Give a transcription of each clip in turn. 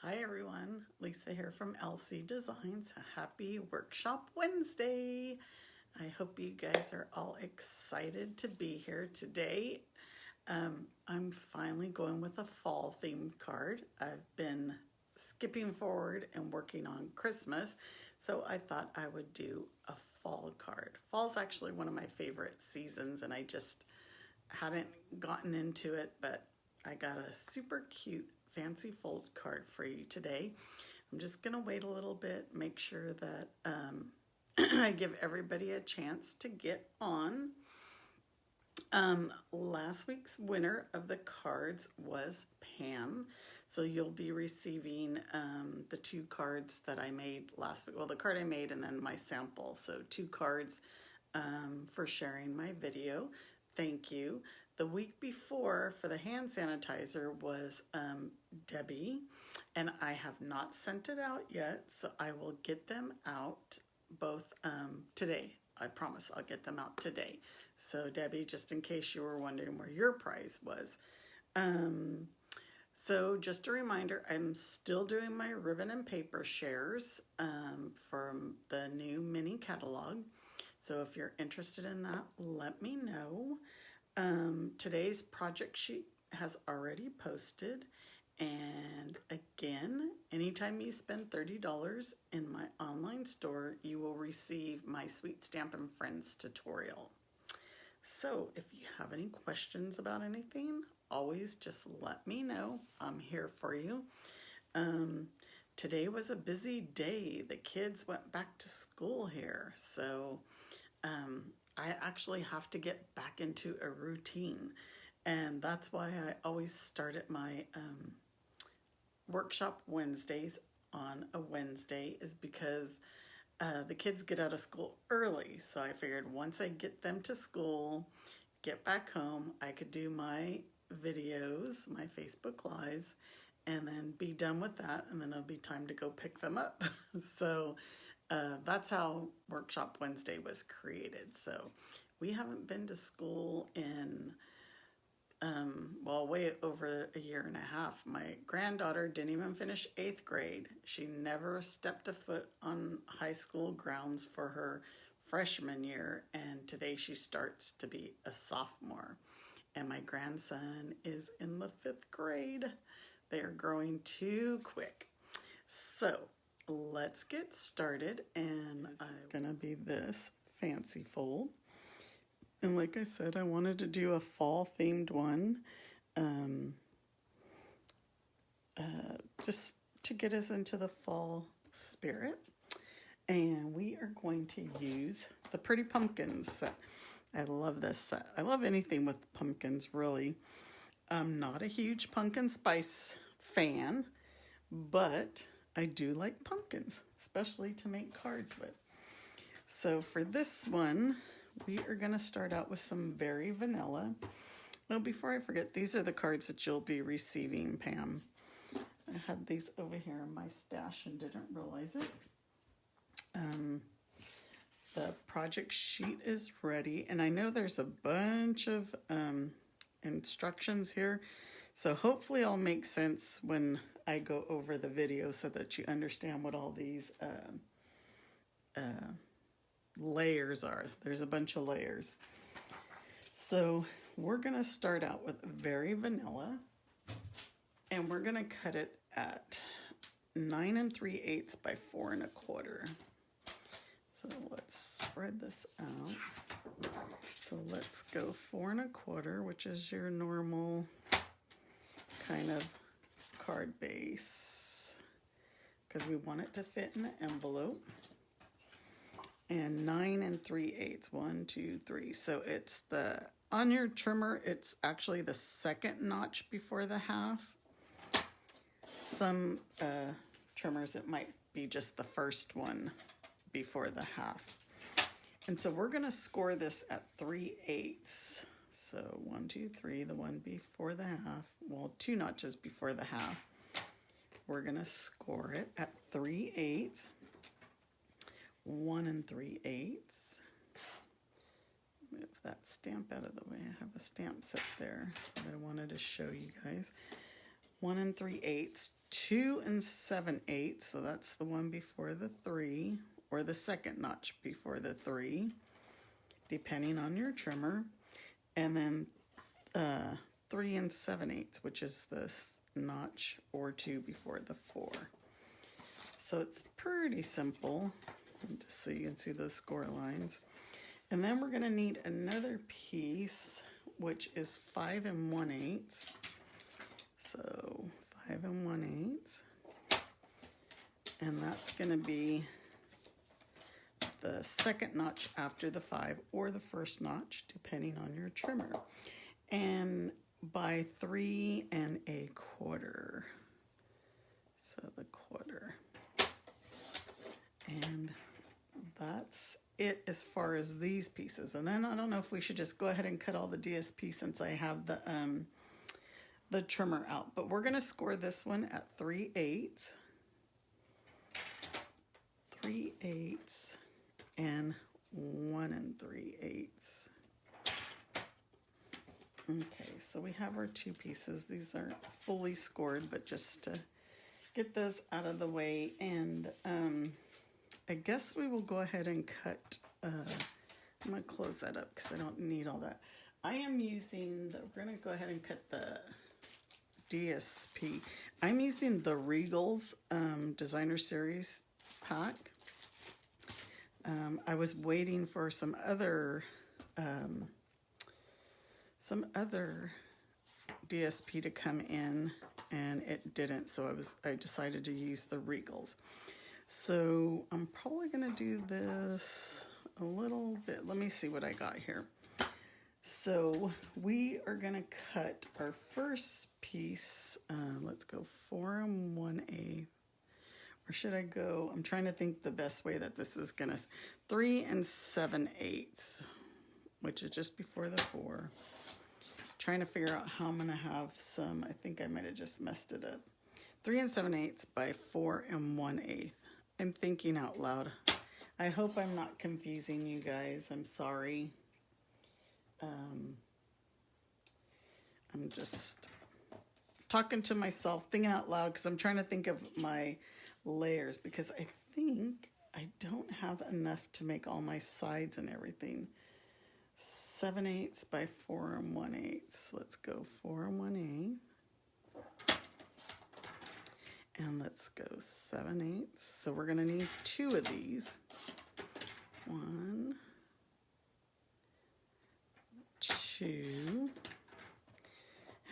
Hi everyone, Lisa here from LC Designs. Happy Workshop Wednesday. I hope you guys are all excited to be here today. I'm finally going with a fall themed card. I've been skipping forward and working on Christmas, so I thought I would do a fall card. Fall's actually one of my favorite seasons and I just hadn't gotten into it, but I got a super cute fancy fold card for you today. I'm just gonna wait a little bit, make sure that I give everybody a chance to get on. Last week's winner of the cards was Pam, so you'll be receiving the two cards that I made last week. Well, the card I made and then my sample, so two cards for sharing my video. Thank you. The week before for the hand sanitizer was Debbie, and I have not sent it out yet, so I will get them out both today. I promise I'll get them out today. So Debbie, just in case you were wondering where your prize was. So just a reminder, I'm still doing my ribbon and paper shares from the new mini catalog. So if you're interested in that, let me know. Today's project sheet has already posted, and again, anytime you spend $30 in my online store, you will receive my Sweet Stampin' Friends tutorial. So if you have any questions about anything, always just let me know. I'm here for you. Today was a busy day. The kids went back to school here, so I actually have to get back into a routine, and that's why I always start at my workshop Wednesdays on a Wednesday, is because the kids get out of school early. So I figured once I get them to school, get back home, I could do my videos, my Facebook Lives, and then be done with that, and then it'll be time to go pick them up. So that's how Workshop Wednesday was created. So we haven't been to school in, well, way over a year and a half. My granddaughter didn't even finish 8th grade. She never stepped a foot on high school grounds for her freshman year, and today she starts to be a sophomore. And my grandson is in the 5th grade. They are growing too quick. So let's get started, and it's gonna be this fancy fold. And like I said, I wanted to do a fall themed one, just to get us into the fall spirit. And we are going to use the Pretty Pumpkins set. I love this set. I love anything with pumpkins, really. I'm not a huge pumpkin spice fan, but I do like pumpkins, especially to make cards with. So for this one, we are going to start out with some Very Vanilla. Oh, before I forget, these are the cards that you'll be receiving, Pam. I had these over here in my stash and didn't realize it. The project sheet is ready, and I know there's a bunch of instructions here, so hopefully I'll make sense when I go over the video so that you understand what all these layers are. There's a bunch of layers. So we're gonna start out with Very Vanilla, and we're gonna cut it at 9 3/8 by 4 1/4. So let's spread this out. So let's go 4 1/4, which is your normal kind of card base, because we want it to fit in the envelope. And 9 3/8, 1, 2, 3. So it's the, on your trimmer, it's actually the second notch before the half. Some trimmers, it might be just the first one before the half. And so we're gonna score this at 3/8. So 1, 2, 3, the one before the half, well, 2 notches before the half. We're gonna score it at 3/8, 1 3/8. Move that stamp out of the way. I have a stamp set there that I wanted to show you guys. 1 3/8, 2 7/8, so that's the one before the 3, or the second notch before the 3, depending on your trimmer, and then 3 7/8, which is the notch or 2 before the 4. So it's pretty simple, just so you can see those score lines. And then we're going to need another piece, which is 5 1/8. So 5 1/8, and that's going to be the second notch after the 5 or the first notch, depending on your trimmer, and by 3 1/4. So the quarter, and that's it as far as these pieces. And then I don't know if we should just go ahead and cut all the DSP since I have the trimmer out, but we're going to score this one at 3/8, 3/8, and 1 3/8. Okay, so we have our two pieces. These aren't fully scored, but just to get those out of the way. And I guess we will go ahead and cut, I'm going to close that up because I don't need all that. I am using, we're going to go ahead and cut the DSP. I'm using the Regal's Designer Series pack. I was waiting for some other DSP to come in, and it didn't, so I decided to use the Regals. So I'm probably going to do this a little bit. Let me see what I got here. So we are going to cut our first piece. Let's go 4 1/8. Or should I go, I'm trying to think the best way that this is going to, 3 7/8, which is just before the 4. Trying to figure out how I'm going to have some, I think I might have just messed it up. 3 7/8 by 4 1/8. I'm thinking out loud. I hope I'm not confusing you guys. I'm sorry. I'm just talking to myself, thinking out loud, because I'm trying to think of my layers, because I think I don't have enough to make all my sides and everything. 7/8 by 4 1/8. Let's go 4 1/8. And let's go 7/8. So we're going to need 2 of these. 1, 2.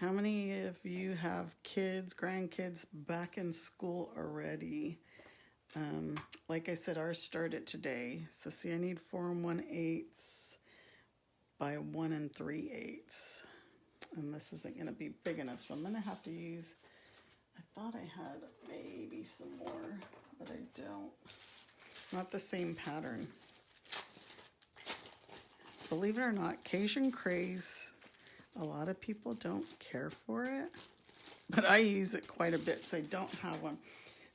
How many of you have kids, grandkids back in school already? Like I said, ours started today. So see, I need 4 1/8 by 1 3/8. And this isn't going to be big enough, so I'm going to have to use, I thought I had maybe some more, but I don't. Not the same pattern. Believe it or not, Cajun Craze, a lot of people don't care for it, but I use it quite a bit, so I don't have one.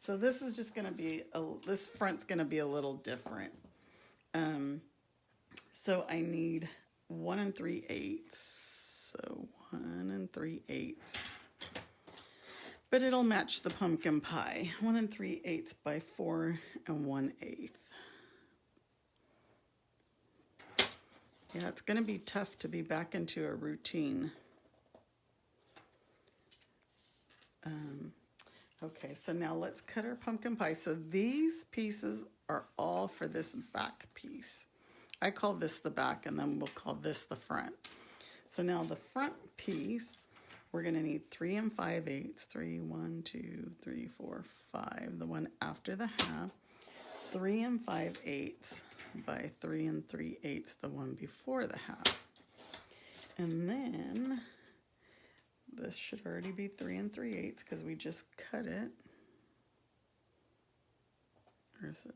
So this is just going to be, this front's going to be a little different. So I need 1 3/8. So 1 3/8. But it'll match the pumpkin pie. 1 3/8 by 4 1/8. Yeah, it's going to be tough to be back into a routine. Okay, so now let's cut our pumpkin pie. So these pieces are all for this back piece. I call this the back, and then we'll call this the front. So now the front piece, we're going to need 3 5/8. 3, 1, 2, 3, 4, 5. The one after the half. 3 5/8 by 3 3/8. The one before the half. And then this should already be 3 3/8 because we just cut it. Or is it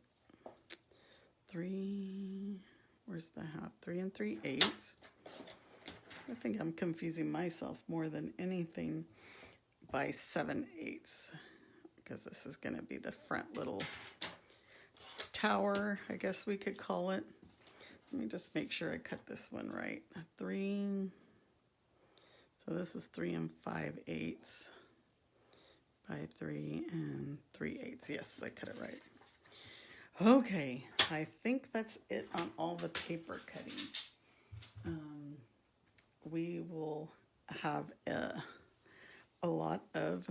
3? Where's the half? 3 3/8. I think I'm confusing myself more than anything by 7/8, because this is going to be the front little tower, I guess we could call it. Let me just make sure I cut this one right. 3. So this is 3 5/8. by 3 3/8. Yes, I cut it right. Okay, I think that's it on all the paper cutting. We will have a lot of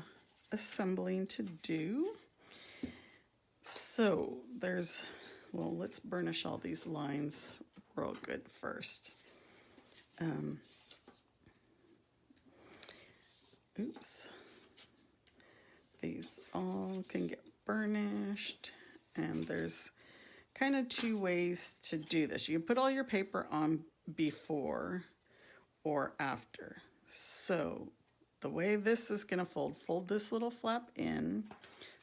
assembling to do. So well, let's burnish all these lines real good first. Oops. These all can get burnished, and there's kind of two ways to do this. You can put all your paper on before or after. So the way this is going to fold this little flap in,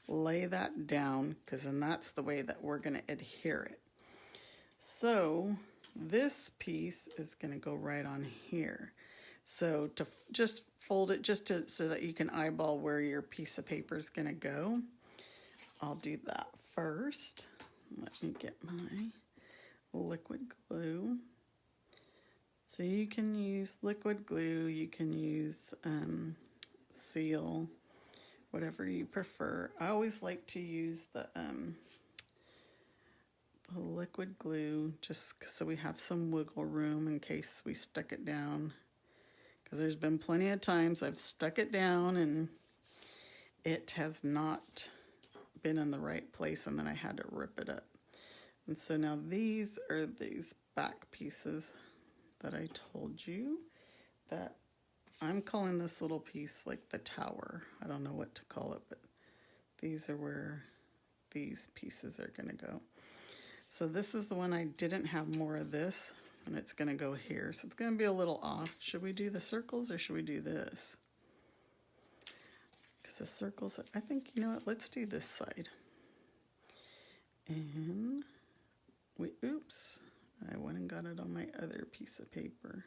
lay that down, because then that's the way that we're going to adhere it. So this piece is going to go right on here. So to just fold it so that you can eyeball where your piece of paper is going to go, I'll do that first. Let me get my liquid glue. So you can use liquid glue, you can use seal, whatever you prefer. I always like to use the liquid glue just so we have some wiggle room in case we stuck it down. Because there's been plenty of times I've stuck it down and it has not been in the right place, and then I had to rip it up. And so now these are these back pieces that I told you that I'm calling this little piece like the tower. I don't know what to call it, but these are where these pieces are going to go. So this is the one I didn't have more of this, and it's going to go here. So it's going to be a little off. Should we do the circles or should we do this? Because the circles, I think, you know what, let's do this side. And oops, I went and got it on my other piece of paper.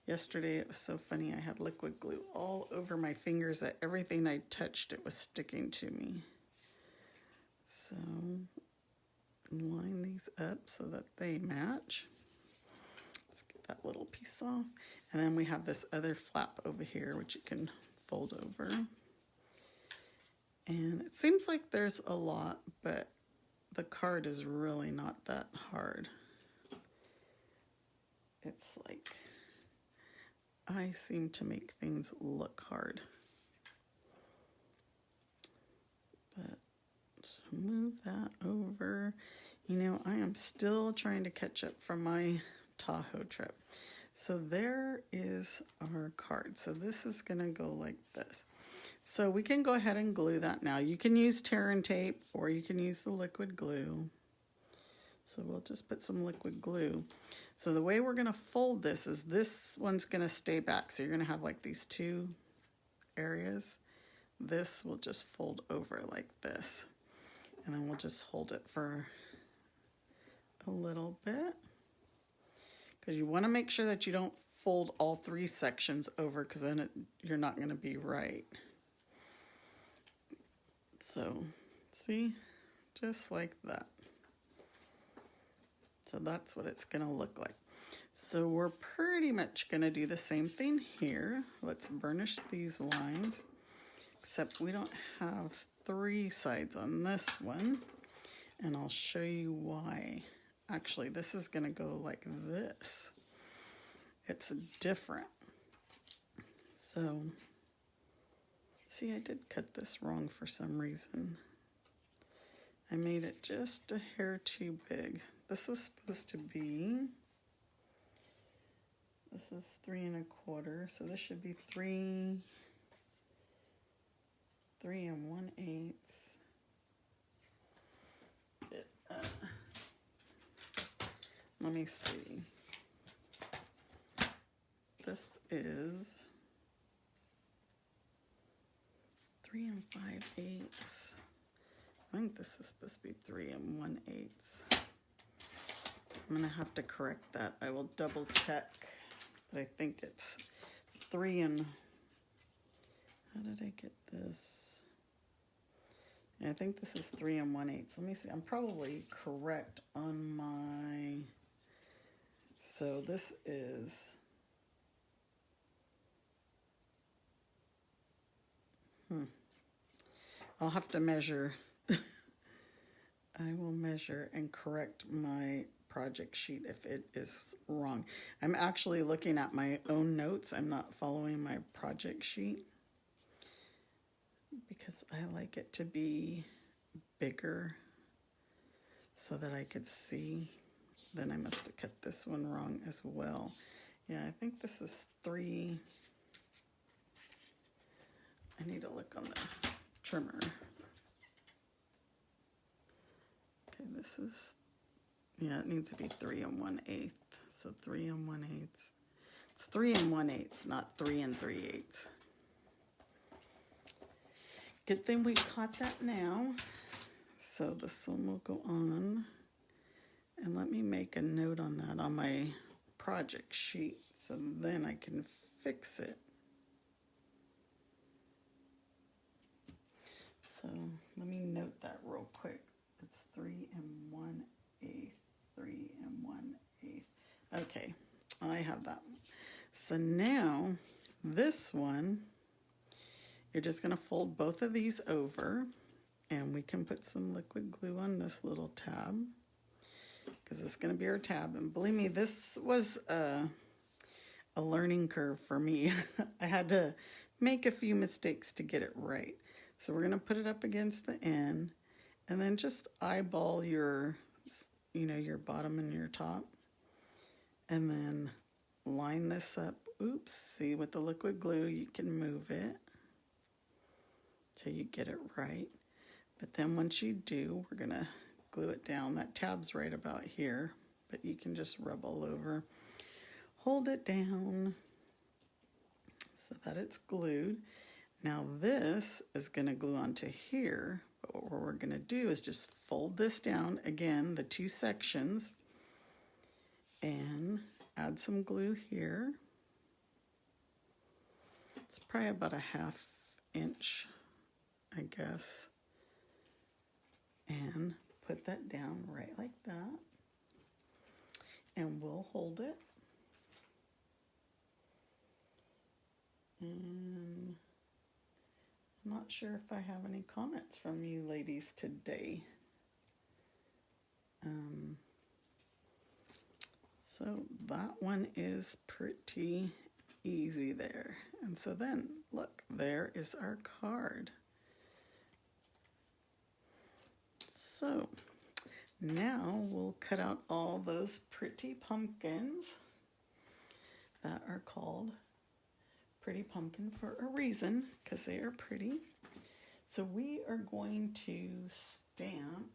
Yesterday it was so funny, I had liquid glue all over my fingers that everything I touched, it was sticking to me. So line these up so that they match. Let's get that little piece off. And then we have this other flap over here, which you can fold over. And it seems like there's a lot, but the card is really not that hard. It's like, I seem to make things look hard. But move that over. You know, I am still trying to catch up from my Tahoe trip. So there is our card. So this is going to go like this. So we can go ahead and glue that now. You can use tear and tape, or you can use the liquid glue. So we'll just put some liquid glue. So the way we're going to fold this is this one's going to stay back. So you're going to have like these two areas. This will just fold over like this. And then we'll just hold it for a little bit. Because you want to make sure that you don't fold all three sections over, because then you're not going to be right. So, see? Just like that. So that's what it's going to look like. So we're pretty much going to do the same thing here. Let's burnish these lines, except we don't have three sides on this one, and I'll show you why. Actually, this is going to go like this. It's different. So, see, I did cut this wrong for some reason. I made it just a hair too big. This was supposed to be, this is 3 1/4, so this should be 3 1/8. Let me see. This is 3 5/8. I think this is supposed to be 3 1/8. I'm gonna have to correct that. I will double check, but I think it's 3 and, how did I get this? Yeah, I think this is 3 1/8. Let me see. I'm probably correct on my, so this is, I'll have to measure. I will measure and correct my project sheet if it is wrong. I'm actually looking at my own notes. I'm not following my project sheet because I like it to be bigger so that I could see. Then I must have cut this one wrong as well. Yeah, I think this is 3. I need to look on the trimmer. Okay, this is, yeah, it needs to be 3 1/8. So 3 1/8. It's 3 1/8, not 3 3/8. Good thing we caught that now. So this one will go on. And let me make a note on that on my project sheet so then I can fix it. So let me note that real quick. It's 3 1/8, 3 1/8. Okay, I have that one. So now this one, you're just going to fold both of these over, and we can put some liquid glue on this little tab because it's going to be our tab. And believe me, this was a learning curve for me. I had to make a few mistakes to get it right. So we're going to put it up against the end and then just eyeball your, your bottom and your top. And then line this up. Oops, see, with the liquid glue, you can move it till you get it right. But then once you do, we're going to glue it down. That tab's right about here, but you can just rub all over. Hold it down so that it's glued. Now this is going to glue onto here, but what we're going to do is just fold this down, again, the 2 sections, and add some glue here. It's probably about a 1/2 inch, I guess, and put that down right like that, and we'll hold it. And I'm not sure if I have any comments from you ladies today. So that one is pretty easy there. And so then, look, there is our card. So now we'll cut out all those pretty pumpkins that are called Pretty Pumpkin for a reason, because they are pretty. So we are going to stamp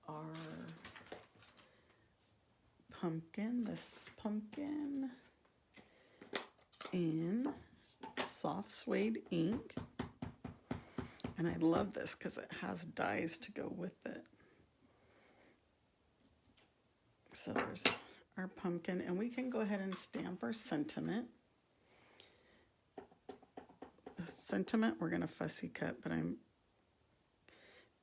our pumpkin, this pumpkin, in soft suede ink. And I love this because it has dies to go with it. So there's our pumpkin, and we can go ahead and stamp our sentiment. The sentiment we're going to fussy cut, but I'm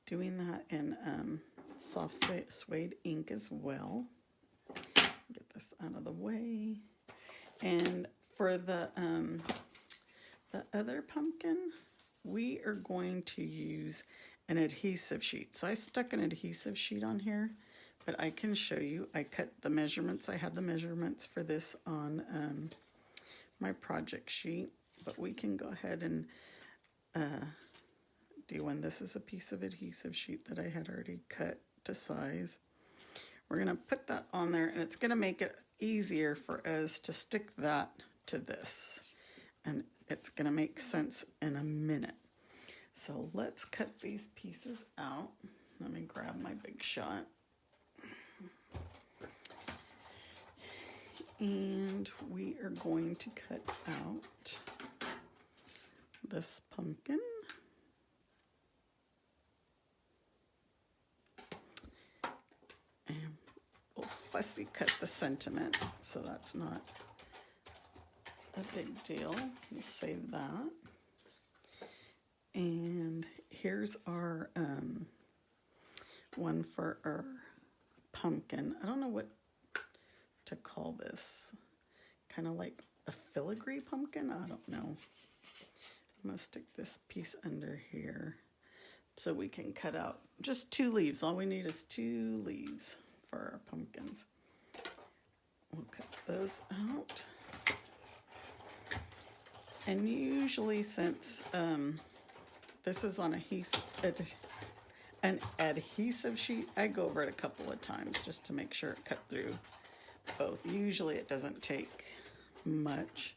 doing that in soft suede ink as well. Get this out of the way. And for the other pumpkin, we are going to use an adhesive sheet. So I stuck an adhesive sheet on here, but I can show you. I cut the measurements. I had the measurements for this on my project sheet, but we can go ahead and do one. This is a piece of adhesive sheet that I had already cut to size. We're going to put that on there, and it's going to make it easier for us to stick that to this. And it's going to make sense in a minute. So let's cut these pieces out. Let me grab my big shot. And we are going to cut out this pumpkin. And we'll fussy cut the sentiment, so that's not a big deal. We'll save that. And here's our one for our pumpkin. I don't know what to call this. Kind of like a filigree pumpkin? I don't know. I'm gonna stick this piece under here so we can cut out just 2 leaves. All we need is 2 leaves for our pumpkins. We'll cut those out. And usually, since this is on an adhesive sheet, I go over it a couple of times just to make sure it cut through both. Usually it doesn't take much.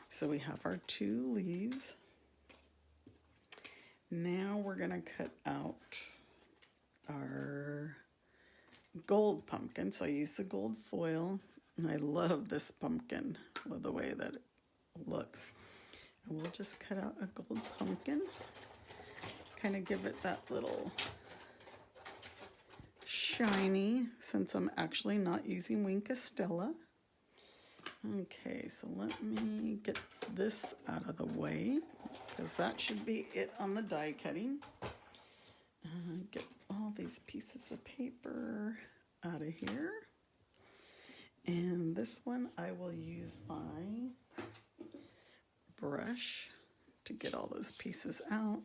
So we have our 2 leaves. Now we're gonna cut out our gold pumpkin. So I use the gold foil, and I love this pumpkin, the way that it looks. And we'll just cut out a gold pumpkin, kind of give it that little shiny, since I'm actually not using Wink Estella. Okay, so let me get this out of the way, because that should be it on the die cutting. Get all these pieces of paper out of here. And this one, I will use my brush to get all those pieces out.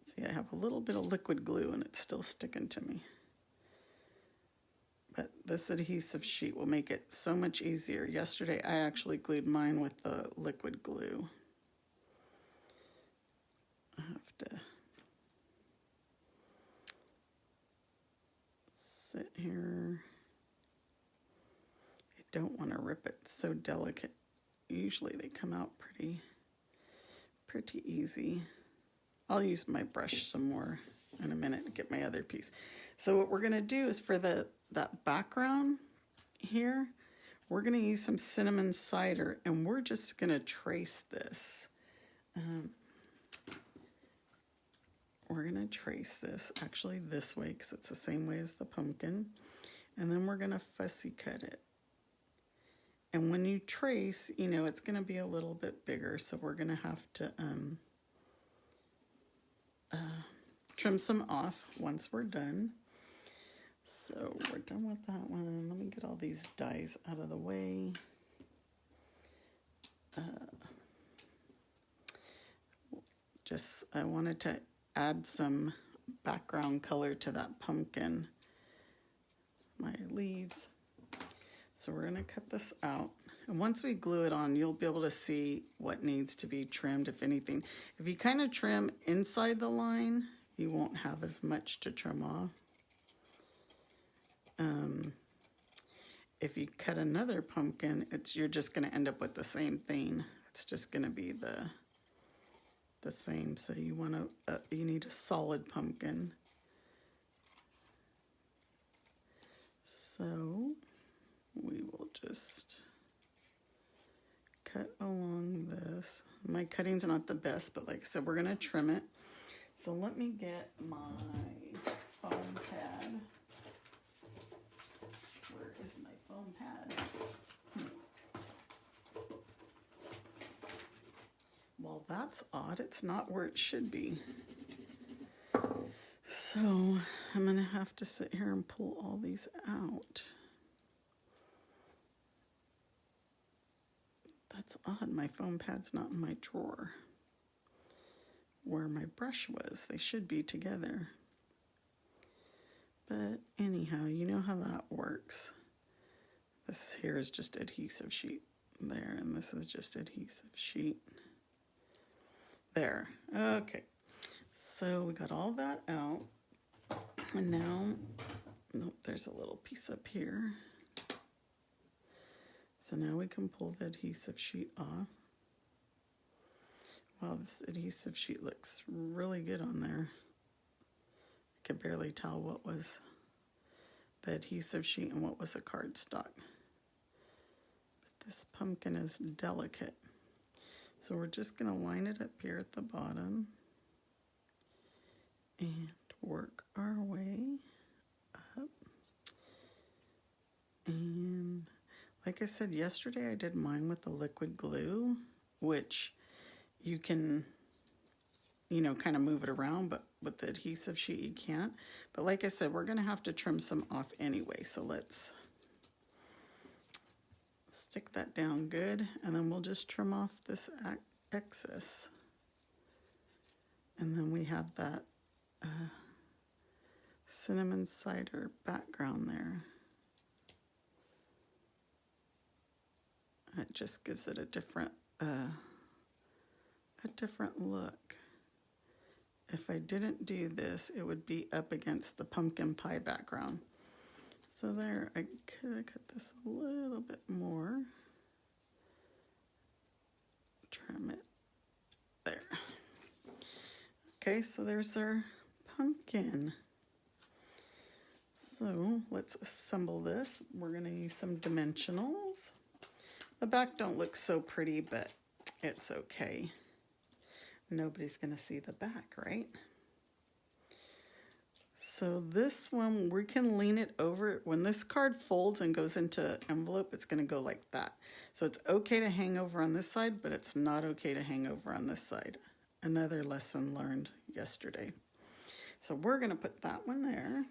See, I have a little bit of liquid glue and it's still sticking to me. But this adhesive sheet will make it so much easier. Yesterday, I actually glued mine with the liquid glue. I have to sit here. I don't want to rip it. It's so delicate. Usually they come out pretty easy. I'll use my brush some more in a minute to get my other piece. So what we're going to do is for that background here, we're going to use some cinnamon cider, and we're just going to trace this. We're going to trace this actually this way, because it's the same way as the pumpkin. And then we're going to fussy cut it. And when you trace, you know, it's going to be a little bit bigger, so we're going to have to trim some off once we're done. So we're done with that one. Let me get all these dies out of the way. I wanted to add some background color to that pumpkin, my leaves. So we're going to cut this out. And once we glue it on, you'll be able to see what needs to be trimmed, if anything. If you kind of trim inside the line, you won't have as much to trim off. If you cut another pumpkin, you're just going to end up with the same thing. It's just going to be the same. So you need a solid pumpkin. So we will just cut along this. My cutting's not the best, but like I said, we're going to trim it. So let me get my foam pad. Where is my foam pad? Well, that's odd. It's not where it should be. So I'm going to have to sit here and pull all these out. That's odd. My foam pad's not in my drawer where my brush was. They should be together. But anyhow, you know how that works. This here is just adhesive sheet there, and this is just adhesive sheet there. Okay, so we got all that out, and now, nope, there's a little piece up here. So now we can pull the adhesive sheet off. Wow, this adhesive sheet looks really good on there. I could barely tell what was the adhesive sheet and what was the cardstock. But this pumpkin is delicate. So we're just going to line it up here at the bottom and work our way up. And like I said yesterday, I did mine with the liquid glue, which you can, you know, kind of move it around, but with the adhesive sheet you can't. But like I said, we're going to have to trim some off anyway, so let's Stick that down good, and then we'll just trim off this excess. And then we have that cinnamon cider background there. It just gives it a different look. If I didn't do this, it would be up against the pumpkin pie background. So there, I could have cut this a little bit more. Trim it there. Okay, so there's our pumpkin. So let's assemble this. We're going to use some dimensionals. The back don't look so pretty, but it's okay. Nobody's going to see the back, right? So this one, we can lean it over. When this card folds and goes into envelope, it's going to go like that. So it's okay to hang over on this side, but it's not okay to hang over on this side. Another lesson learned yesterday. So we're going to put that one there.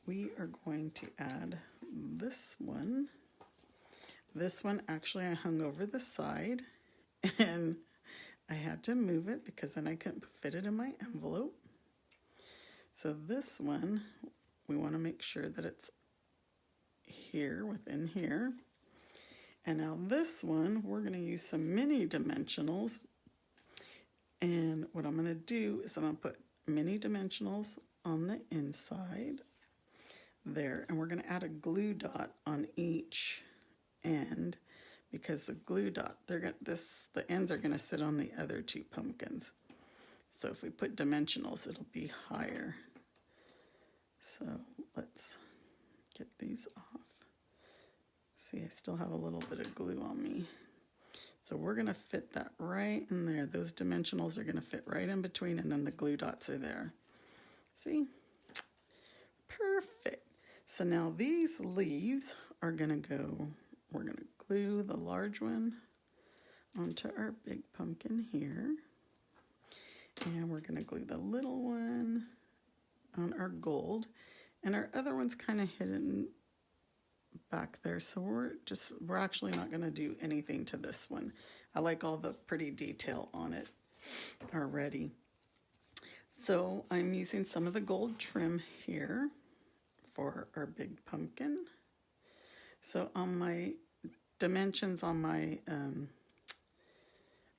We are going to add this one. This one, actually, I hung over the side, and I had to move it because then I couldn't fit it in my envelope. So this one, we want to make sure that it's here, within here. And now this one, we're going to use some mini dimensionals. And what I'm going to do is I'm going to put mini dimensionals on the inside there. And we're going to add a glue dot on each end because the glue dot, the ends are going to sit on the other two pumpkins. So if we put dimensionals, it'll be higher. So let's get these off. See, I still have a little bit of glue on me. So we're going to fit that right in there. Those dimensionals are going to fit right in between, and then the glue dots are there. See? Perfect. So now these leaves are going to go, we're going to glue the large one onto our big pumpkin here. And we're going to glue the little one on our gold. And our other one's kind of hidden back there. So we're actually not going to do anything to this one. I like all the pretty detail on it already. So I'm using some of the gold trim here for our big pumpkin. So on my dimensions on my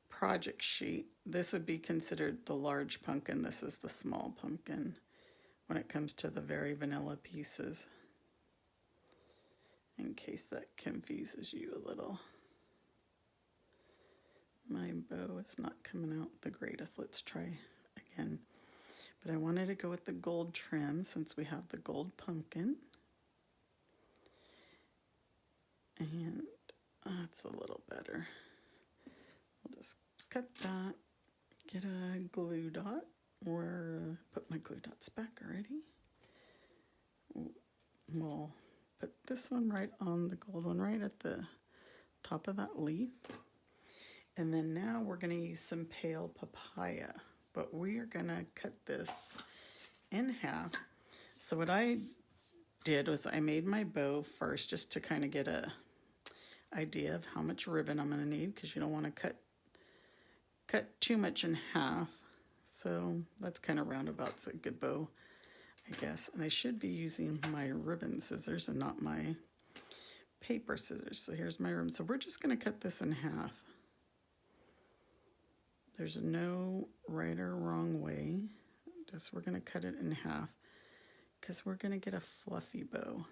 project sheet, this would be considered the large pumpkin. This is the small pumpkin when it comes to the very vanilla pieces, in case that confuses you a little. My bow is not coming out the greatest. Let's try again. But I wanted to go with the gold trim since we have the gold pumpkin. And that's a little better. We'll just cut that, get a glue dot, or put my glue dots back already. We'll put this one right on the gold one, right at the top of that leaf. And then now we're going to use some pale papaya, but we are going to cut this in half. So what I did was I made my bow first just to kind of get a idea of how much ribbon I'm going to need, because you don't want to cut too much in half. So that's kind of roundabout's a good bow, I guess. And I should be using my ribbon scissors and not my paper scissors. So here's my ribbon. So we're just going to cut this in half. There's no right or wrong way. Just we're going to cut it in half because we're going to get a fluffy bow.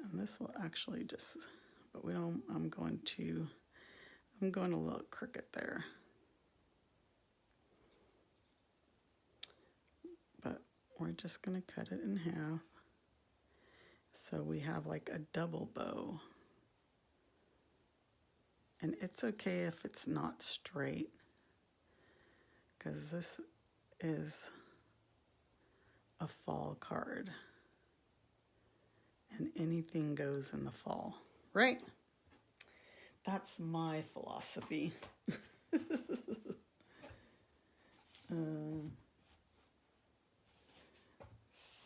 And this will actually just, but we don't, I'm going a little crooked there. But we're just going to cut it in half. So we have like a double bow. And it's okay if it's not straight, because this is a fall card. And anything goes in the fall, right? That's my philosophy.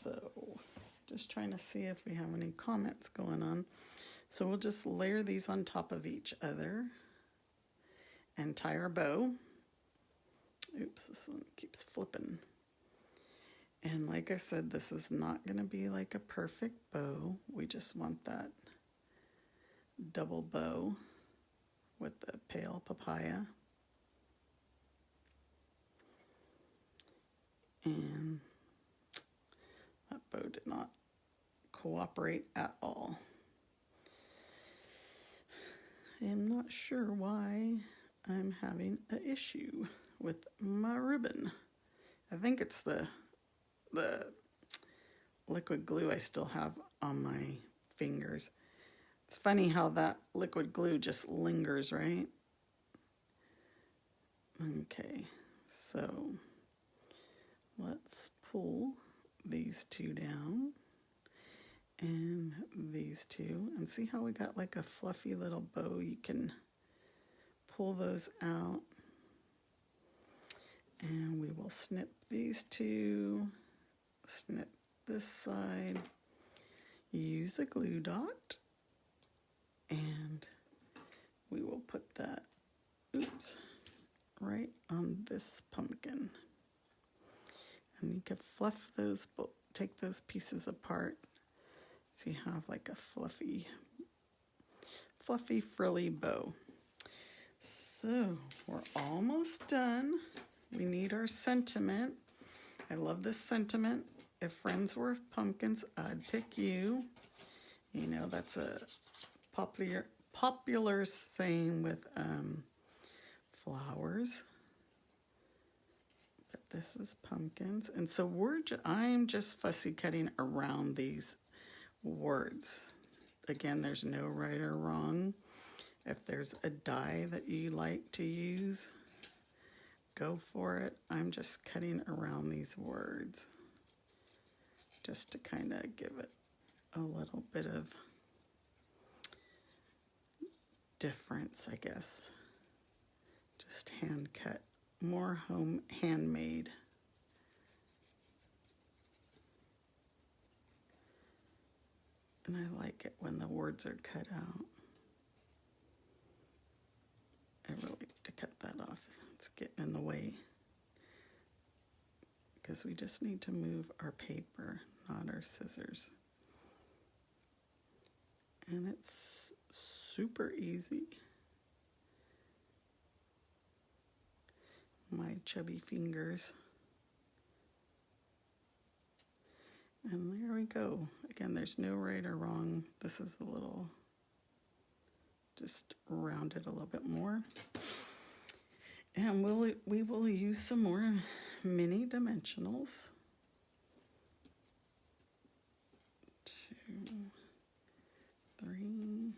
So, just trying to see if we have any comments going on. So we'll just layer these on top of each other and tie our bow. Oops, this one keeps flipping. And like I said, this is not going to be like a perfect bow. We just want that double bow with the pale papaya. And that bow did not cooperate at all. I'm not sure why I'm having an issue with my ribbon. I think it's the liquid glue I still have on my fingers. It's funny how that liquid glue just lingers, right? Okay, so let's pull these two down and these two, and see how we got like a fluffy little bow. You can pull those out, and we will snip these two, snip this side, use a glue dot, and we will put that, oops, right on this pumpkin. And you can fluff those, take those pieces apart. So you have like a fluffy, frilly bow. So we're almost done. We need our sentiment. I love this sentiment. If friends were pumpkins, I'd pick you. You know, that's a popular saying with flowers. But this is pumpkins. And so I'm just fussy cutting around these words. Again, there's no right or wrong. If there's a die that you like to use, go for it. I'm just cutting around these words just to kind of give it a little bit of difference, I guess. Just hand cut, more handmade. And I like it when the words are cut out. I really like to cut that off. It's getting in the way. Because we just need to move our paper, not our scissors. And it's super easy. My chubby fingers. And there we go. Again, there's no right or wrong. This is a little, just round it a little bit more. And we will use some more mini dimensionals. 2, 3.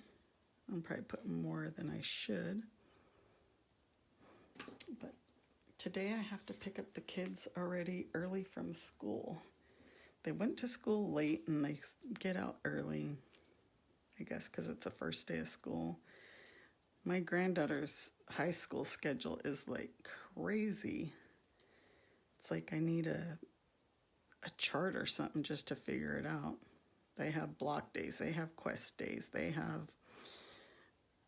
I'm probably putting more than I should. But today I have to pick up the kids already early from school. They went to school late and they get out early, I guess because it's the first day of school. My granddaughter's high school schedule is like crazy. It's like I need a chart or something just to figure it out. They have block days, they have quest days, they have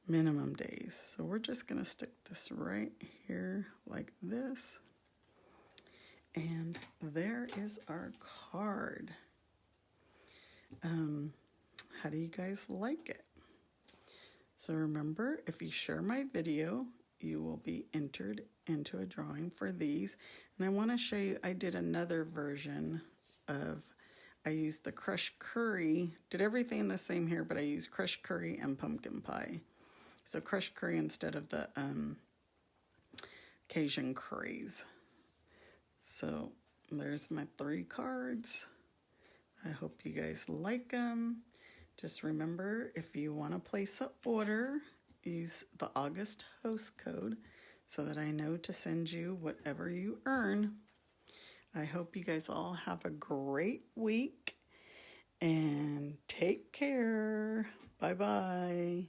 minimum days. So we're just going to stick this right here like this. And there is our card. How do you guys like it? So remember, if you share my video, you will be entered into a drawing for these. And I want to show you, I did another version of, I used the crushed curry, did everything the same here, but I used crushed curry and pumpkin pie. So crushed curry instead of the Cajun curries. So there's my 3 cards. I hope you guys like them. Just remember, if you want to place an order, use the August host code so that I know to send you whatever you earn. I hope you guys all have a great week and take care. Bye-bye.